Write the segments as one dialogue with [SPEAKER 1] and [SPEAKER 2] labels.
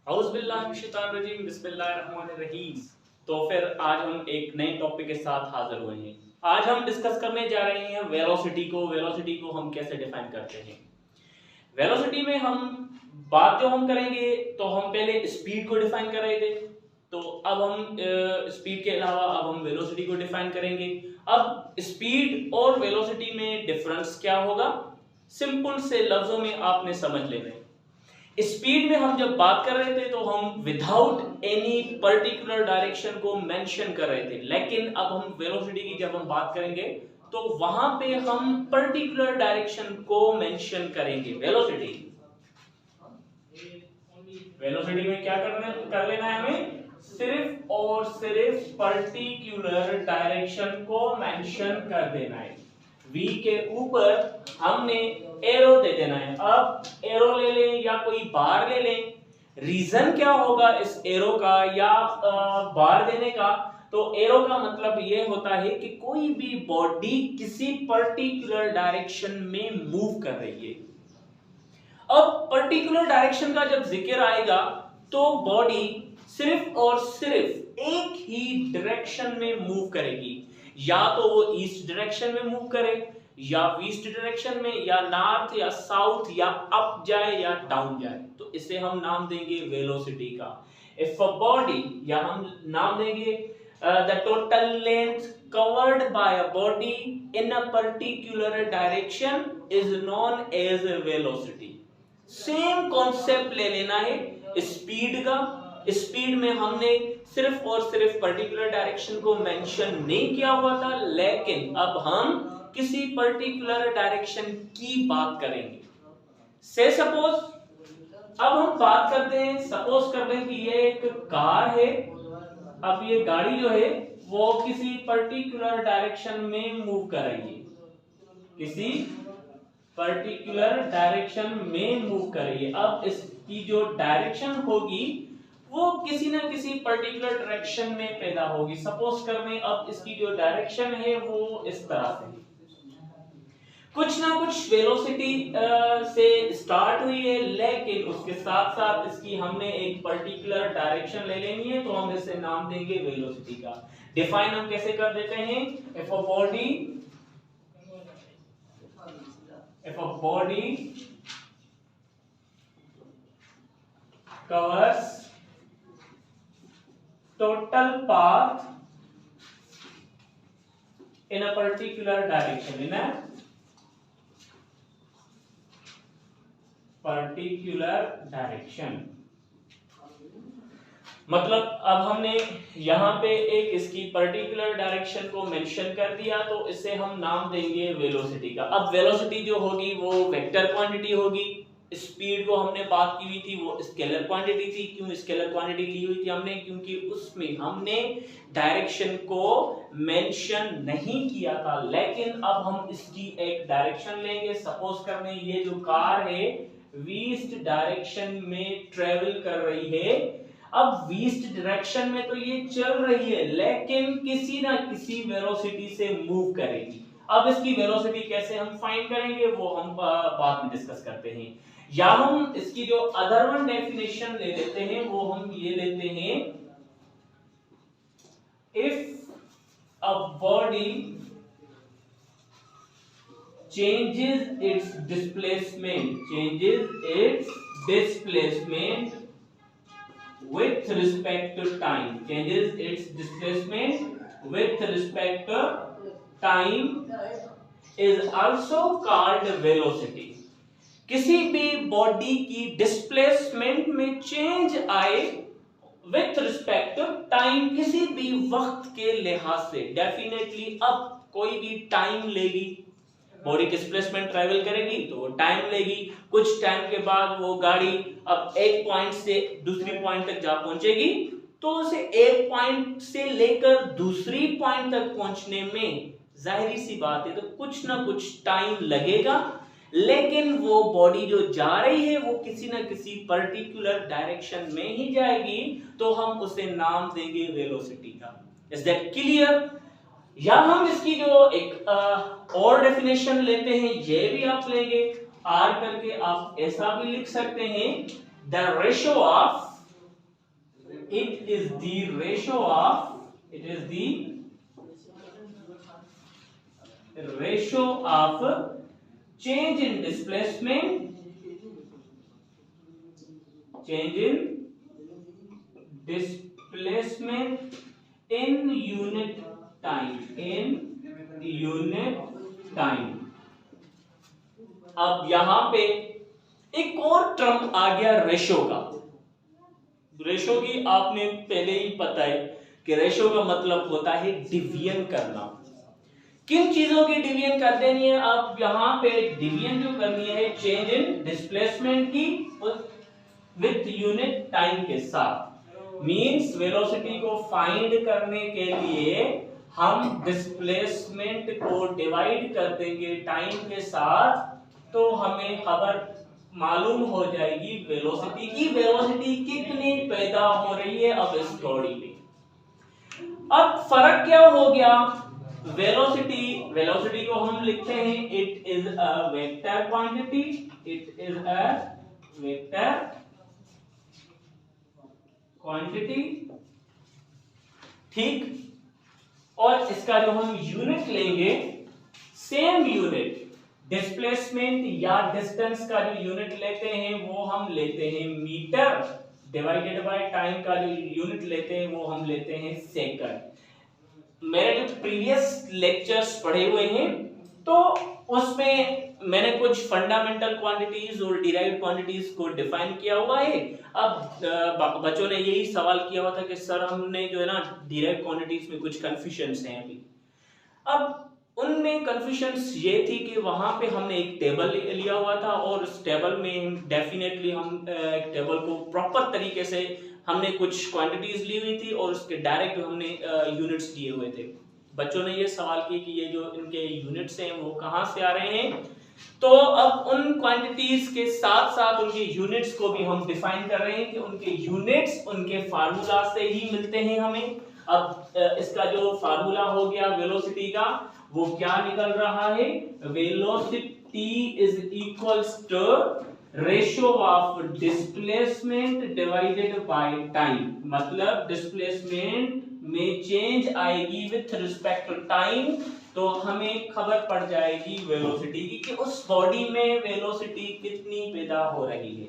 [SPEAKER 1] औज़ुबिल्लाहिमिनश्शैतानिर्रजीम बिस्मिल्लाहिर्रहमानिर्रहीम। तो फिर आज हम एक नए टॉपिक के साथ हाजिर हुए हैं। आज हम डिस्कस करने जा रहे हैं वेलोसिटी को हम कैसे डिफाइन करते हैं। वेलोसिटी में बात जो हम करेंगे तो हम पहले स्पीड को डिफाइन कर रहे थे, तो अब हम स्पीड के अलावा अब हम वेलोसिटी को डिफाइन करेंगे। अब स्पीड और वेलोसिटी में डिफरेंस क्या होगा, सिंपल से लफ्जों में आपने समझ लेना है। स्पीड में हम जब बात कर रहे थे तो हम विदाउट एनी पर्टिकुलर डायरेक्शन को मेंशन कर रहे थे, लेकिन अब हम वेलोसिटी की जब हम बात करेंगे तो वहां पे हम पर्टिकुलर डायरेक्शन को मेंशन करेंगे। वेलोसिटी में क्या कर लेना है, हमें सिर्फ और सिर्फ पर्टिकुलर डायरेक्शन को मेंशन कर देना है। v के ऊपर हमने एरो दे देना है। अब एरो ले लें या कोई बार ले लें, रीजन क्या होगा इस एरो का या बार देने का, तो एरो का मतलब ये होता है कि कोई भी बॉडी किसी पर्टिकुलर डायरेक्शन में मूव कर रही है। अब पर्टिकुलर डायरेक्शन का जब जिक्र आएगा तो बॉडी सिर्फ और सिर्फ एक ही डायरेक्शन में मूव करेगी, या तो वो ईस्ट डायरेक्शन में मूव करे या वेस्ट डायरेक्शन में, या नॉर्थ या साउथ, या अप जाए या डाउन जाए। तो इसे हम नाम देंगे वेलोसिटी का। इफ अ बॉडी, या हम नाम देंगे the total length covered by a body in a particular direction is known as velocity. Same concept ले लेना है स्पीड का। स्पीड में हमने सिर्फ और सिर्फ पर्टिकुलर डायरेक्शन को मेंशन नहीं किया हुआ था, लेकिन अब हम किसी पर्टिकुलर डायरेक्शन की बात करेंगे। से सपोज अब हम बात करते हैं, सपोज कर लें कि ये एक कार है। अब ये गाड़ी जो है वो किसी पर्टिकुलर डायरेक्शन में मूव कर रही है, किसी पर्टिकुलर डायरेक्शन में मूव कर रही है। अब इसकी जो डायरेक्शन होगी वो किसी ना किसी पर्टिकुलर डायरेक्शन में पैदा होगी। सपोज कर लें अब इसकी जो डायरेक्शन है वो इस तरह से कुछ ना कुछ वेलोसिटी से स्टार्ट हुई है, लेकिन उसके साथ साथ इसकी हमने एक पर्टिकुलर डायरेक्शन ले लेनी है, तो हम इसे नाम देंगे वेलोसिटी का। डिफाइन हम कैसे कर देते हैं, if a body covers total path in a particular direction, मतलब अब हमने यहाँ पे एक इसकी पर्टिकुलर डायरेक्शन को मेंशन कर दिया, तो इसे हम नाम देंगे वेलोसिटी का। अब वेलोसिटी जो होगी वो वेक्टर क्वांटिटी होगी। स्पीड को हमने बात की हुई थी वो स्केलर क्वांटिटी थी। क्यों स्केलर क्वांटिटी ली हुई थी हमने, क्योंकि उसमें हमने डायरेक्शन को मेंशन नहीं किया था। लेकिन अब हम इसकी एक डायरेक्शन लेंगे। सपोज करने ये जो कार है ईस्ट डायरेक्शन में ट्रेवल कर रही है। अब ईस्ट डायरेक्शन में तो ये चल रही है, लेकिन किसी ना किसी वेलोसिटी से मूव करेगी। अब इसकी वेलोसिटी कैसे हम फाइंड करेंगे वो हम बाद में डिस्कस करते हैं। या हम इसकी जो अदर वन डेफिनेशन ले लेते हैं वो हम ये लेते हैं, if a body changes its displacement with respect to time, changes its displacement with respect to time is also called velocity। किसी भी बॉडी की डिस्प्लेसमेंट में चेंज आए विथ रिस्पेक्ट टू टाइम, किसी भी वक्त के लिहाज से, डेफिनेटली अब कोई भी टाइम लेगी। बॉडी डिस्प्लेसमेंट ट्रैवल करेगी तो टाइम लेगी। कुछ टाइम के बाद वो गाड़ी अब एक पॉइंट से दूसरी पॉइंट तक जा पहुंचेगी, तो उसे एक पॉइंट से लेकर दूसरी पॉइंट तक पहुंचने में जाहिर सी बात है तो कुछ ना कुछ टाइम लगेगा, लेकिन वो बॉडी जो जा रही है वो किसी ना किसी पर्टिकुलर डायरेक्शन में ही जाएगी, तो हम उसे नाम देंगे वेलोसिटी का। Is that clear? या हम इसकी जो एक और डेफिनेशन लेते हैं, ये भी आप लेंगे, आर करके आप ऐसा भी लिख सकते हैं, the ratio of it is the ratio of change in displacement in unit time। अब यहां पे एक और टर्म आ गया रेशो का। रेशो की आपने पहले ही पता है कि रेशो का मतलब होता है डिवीजन करना। किन चीजों की डिवीजन कर देनी है? अब यहां पे डिवीजन जो करनी है चेंज इन डिस्प्लेसमेंट की विथ यूनिट टाइम के साथ। मींस वेलोसिटी को फाइंड करने के लिए हम डिस्प्लेसमेंट को डिवाइड कर देंगे टाइम के साथ, तो हमें खबर मालूम हो जाएगी वेलोसिटी की, वेलोसिटी कितनी पैदा हो रही है अब इस बॉडी में। अब फर्क क्या हो गया? वेलोसिटी को हम लिखते हैं it is a vector quantity, ठीक। और इसका जो हम यूनिट लेंगे, सेम यूनिट डिस्प्लेसमेंट या डिस्टेंस का जो यूनिट लेते हैं वो हम लेते हैं मीटर, डिवाइडेड बाय टाइम का जो यूनिट लेते हैं वो हम लेते हैं सेकंड। मैंने जो प्रीवियस लेक्चर्स पढ़े हुए हैं तो उसमें मैंने कुछ फंडामेंटल क्वांटिटीज और डिराइव्ड क्वांटिटीज को डिफाइन किया हुआ है। अब बच्चों ने यही सवाल किया हुआ था कि सर हमने जो है ना डिराइव्ड क्वांटिटीज में कुछ कंफ्यूजन्स हैं अभी। अब उनमें कंफ्यूजन्स ये थी कि वहां पे हमने एक टेबल लिया हुआ था और उस टेबल में डेफिनेटली हम एक टेबल को प्रॉपर तरीके से हमने कुछ क्वांटिटीज ली हुई थी और उसके डायरेक्ट हमने यूनिट्स दिए हुए थे। बच्चों ने ये सवाल किया कि ये जो इनके यूनिट्स हैं वो कहाँ से आ रहे हैं, तो अब उन क्वांटिटीज के साथ साथ उनके यूनिट्स को भी हम डिफाइन कर रहे हैं कि उनके यूनिट्स उनके फार्मूला से ही मिलते हैं हमें। अब इसका जो फार्मूला हो गया वेलोसिटी का, वो क्या निकल रहा है? Velocity is equals to ratio of displacement divided by time. मतलब डिस्प्लेसमेंट में चेंज आएगी विथ रिस्पेक्ट टू टाइम, तो हमें खबर पड़ जाएगी वेलोसिटी की कि उस बॉडी में वेलोसिटी कितनी पैदा हो रही है।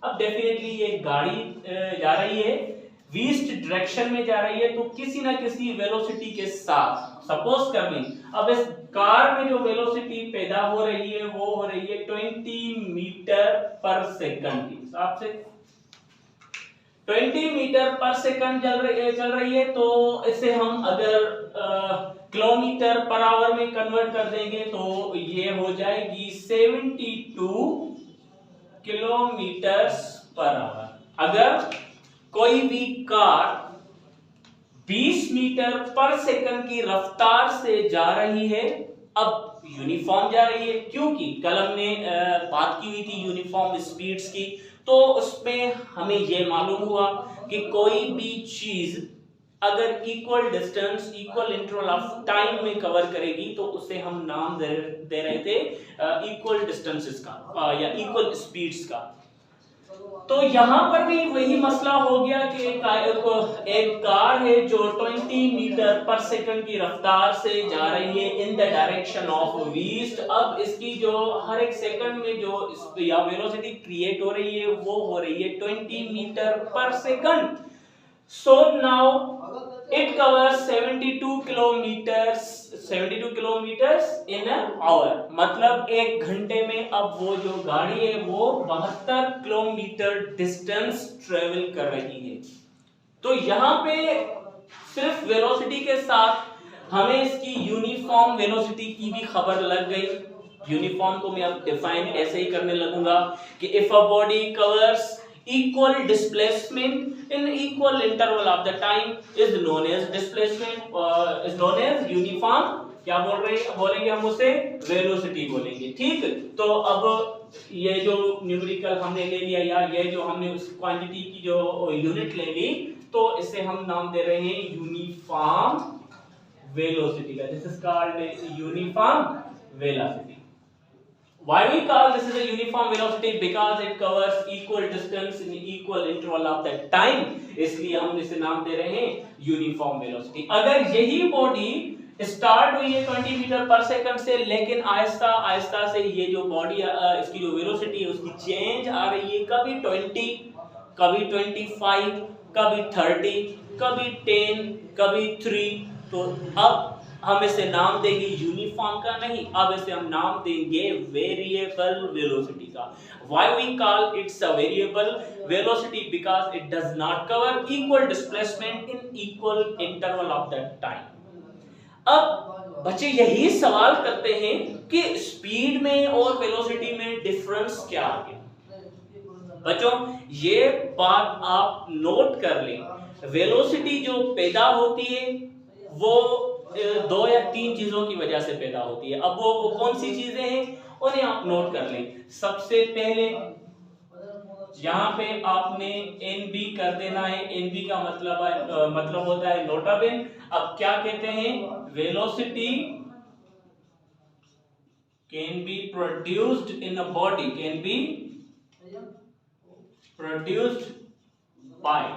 [SPEAKER 1] अब डेफिनेटली ये गाड़ी जा रही है ईस्ट डायरेक्शन में जा रही है, तो किसी ना किसी वेलोसिटी के साथ सपोज कर लें अब इस कार में जो वेलोसिटी पैदा हो रही है वो हो रही है 20 मीटर पर सेकंड के हिसाब से। 20 मीटर पर सेकंड चल रही है, तो इसे हम अगर किलोमीटर पर आवर में कन्वर्ट कर देंगे तो ये हो जाएगी 72 किलोमीटर्स पर आवर। अगर कोई भी कार 20 मीटर पर सेकंड की रफ्तार से जा रही है, अब यूनिफॉर्म जा रही है, क्योंकि कल हमने बात की हुई थी यूनिफॉर्म स्पीड्स की, तो उसमें हमें यह मालूम हुआ कि कोई भी चीज अगर equal distance equal interval of time में कवर करेगी तो उसे हम नाम दे रहे थे इक्वल डिस्टेंसेस का या इक्वल स्पीड्स का। तो यहां पर भी वही मसला हो गया कि एक कार है जो 20 मीटर पर सेकंड की रफ्तार से जा रही है in the direction of east. अब इसकी जो हर एक सेकंड में जो या वेलोसिटी क्रिएट हो रही है वो हो रही है 20 मीटर पर second. So now it covers 72 kilometres in an hour. मतलब एक घंटे में अब वो जो गाड़ी है वो 72 किलोमीटर डिस्टेंस ट्रेवल कर रही है। तो यहाँ पे सिर्फ वेलोसिटी के साथ हमें इसकी यूनिफॉर्म वेलोसिटी की भी खबर लग गई। यूनिफॉर्म को मैं अब डिफाइन ऐसे ही करने लगूंगा कि if a body covers equal displacement in equal interval of the time is known as displacement is known as uniform। क्या बोलेंगे हम उसे वेलोसिटी बोलेंगे। ठीक, तो अब ये जो न्यूमेरिकल हमने ले लिया या ये जो हमने उस क्वांटिटी की जो यूनिट ले ली, तो इसे हम नाम दे रहे हैं यूनिफॉर्म वेलोसिटी का। This is called uniform velocity. Why we call this is a uniform velocity? Because it covers equal distance in equal interval of that time, इसलिए हम इसे नाम दे रहे हैं यूनिफॉर्म वेलोसिटी। अगर यही बॉडी स्टार्ट हुई है 20 मीटर पर सेकंड से, लेकिन आहिस्ता आहिस्ता से ये जो बॉडी इसकी जो वेलोसिटी है उसकी चेंज आ रही है, कभी 20, कभी 25, कभी 30, कभी 10, कभी 3, तो अब हम इसे नाम देंगे यूनिफॉर्म का नहीं, अब इसे हम नाम देंगे वेरिएबल वेलोसिटी का। Why we call it a variable velocity? Because it does not cover equal displacement in equal interval of that time. अब बच्चे यही सवाल करते हैं कि स्पीड में और वेलोसिटी में डिफरेंस क्या आ गया। बच्चों ये बात आप नोट कर लें, वेलोसिटी जो पैदा होती है वो 2 या 3 चीजों की वजह से पैदा होती है। अब वो कौन सी चीजें हैं उन्हें आप नोट कर लें। सबसे पहले यहाँ पे आपने NB कर देना है। NB का मतलब होता है नोटा बेन। अब क्या कहते हैं, velocity can be produced in a body, can be produced by,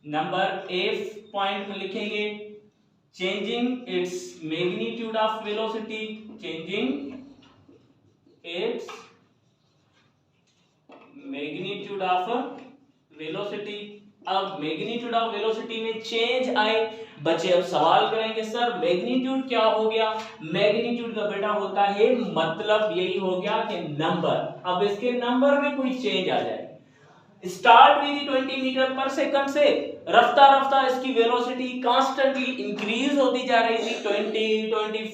[SPEAKER 1] number F point में लिखेंगे changing its magnitude of velocity, changing its magnitude of velocity। अब magnitude of velocity में change आए, बच्चे अब सवाल करेंगे सर magnitude क्या हो गया। magnitude का बेटा होता है मतलब यही हो गया कि नंबर। अब इसके नंबर में कोई चेंज आ जाए, स्टार्ट हुई थी 20 मीटर पर सेकंड से, रफ्ता रफ्ता इसकी वेलोसिटी कांस्टेंटली इंक्रीज होती जा रही थी, 20, 25,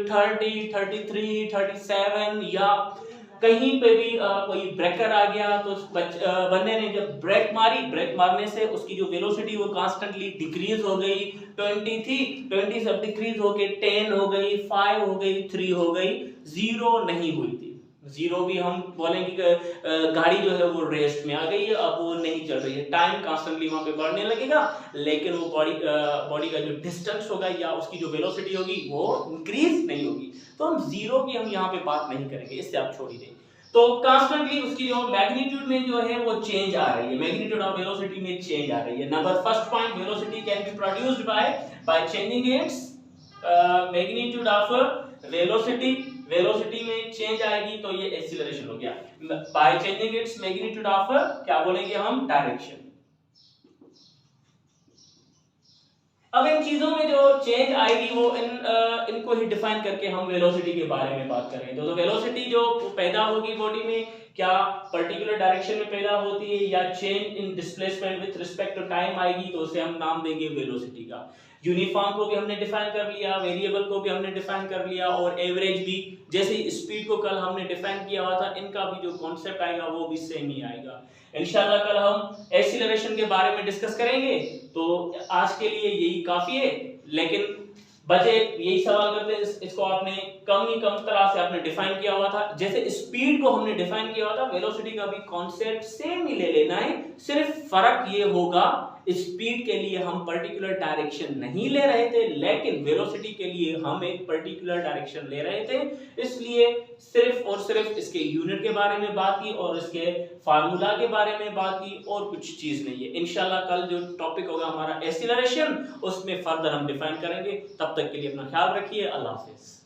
[SPEAKER 1] 30, 33, 37, या कहीं पे भी कोई ब्रेकर आ गया तो बंदे ने जब ब्रेक मारी, ब्रेक मारने से उसकी जो वेलोसिटी वो कांस्टेंटली डिक्रीज हो गई। 20 थी, 20 सब डिक्रीज होके 10 हो गई, 5 हो गई, 3 हो गई, 0 नहीं हुई थी। 0 भी हम बोलेंगे कि गाड़ी जो है वो रेस्ट में आ गई है, अब वो नहीं चल रही है, टाइम कांस्टेंटली वहां पे बढ़ने लगेगा, लेकिन वो बॉडी का जो डिस्टेंस होगा या उसकी जो वेलोसिटी होगी वो इंक्रीज नहीं होगी। तो हम 0 की हम यहाँ पे बात नहीं करेंगे, इससे आप छोड़ ही दें। तो कांस्टेंटली उसकी जो मैग्नीट्यूड में जो है वो चेंज आ रही है, मैग्नीट्यूड ऑफ वेलोसिटी में चेंज आ रही है। Number first point, velocity can be produced by changing its magnitude of velocity. Velocity में चेंज आएगी तो ये एक्सीलरेशन हो गया। By changing its magnitude of क्या बोलेंगे हम, डायरेक्शन। अब इन चीजों में जो चेंज आएगी वो इनको ही डिफाइन करके हम वेलोसिटी के बारे में बात करेंगे। तो वेलोसिटी जो पैदा होगी बॉडी में, क्या पर्टिकुलर डायरेक्शन में पैदा होती है या change in displacement with respect to time आएगी, तो उसे हम नाम देंगे वेलोसिटी का। यूनिफॉर्म को भी हमने डिफाइन कर लिया, वेरिएबल को भी हमने डिफाइन कर लिया, और एवरेज भी, जैसे स्पीड को कल हमने डिफाइन किया हुआ था, इनका भी जो कॉन्सेप्ट आएगा वो भी सेम ही आएगा। इंशाल्लाह कल हम एक्सीलरेशन के बारे में डिस्कस करेंगे। तो आज के लिए यही काफी है, लेकिन बच्चे यही सवाल करते हैं इसको आपने कम तरह से आपने डिफाइन किया हुआ था, जैसे स्पीड को हमने डिफाइन किया हुआ था, वेलोसिटी का भी कॉन्सेप्ट सेम ही ले लेना है। सिर्फ फर्क ये होगा, स्पीड के लिए हम पर्टिकुलर डायरेक्शन नहीं ले रहे थे, लेकिन वेलोसिटी के लिए हम एक पर्टिकुलर डायरेक्शन ले रहे थे, इसलिए सिर्फ और सिर्फ इसके यूनिट के बारे में बात की और इसके फार्मूला के बारे में बात की, और कुछ चीज नहीं है। इंशाल्लाह कल जो टॉपिक होगा हमारा एक्सीलरेशन, उसमें फर्दर हम डिफाइन करेंगे। तब तक के लिए अपना ख्याल रखिए। अल्लाह हाफिज।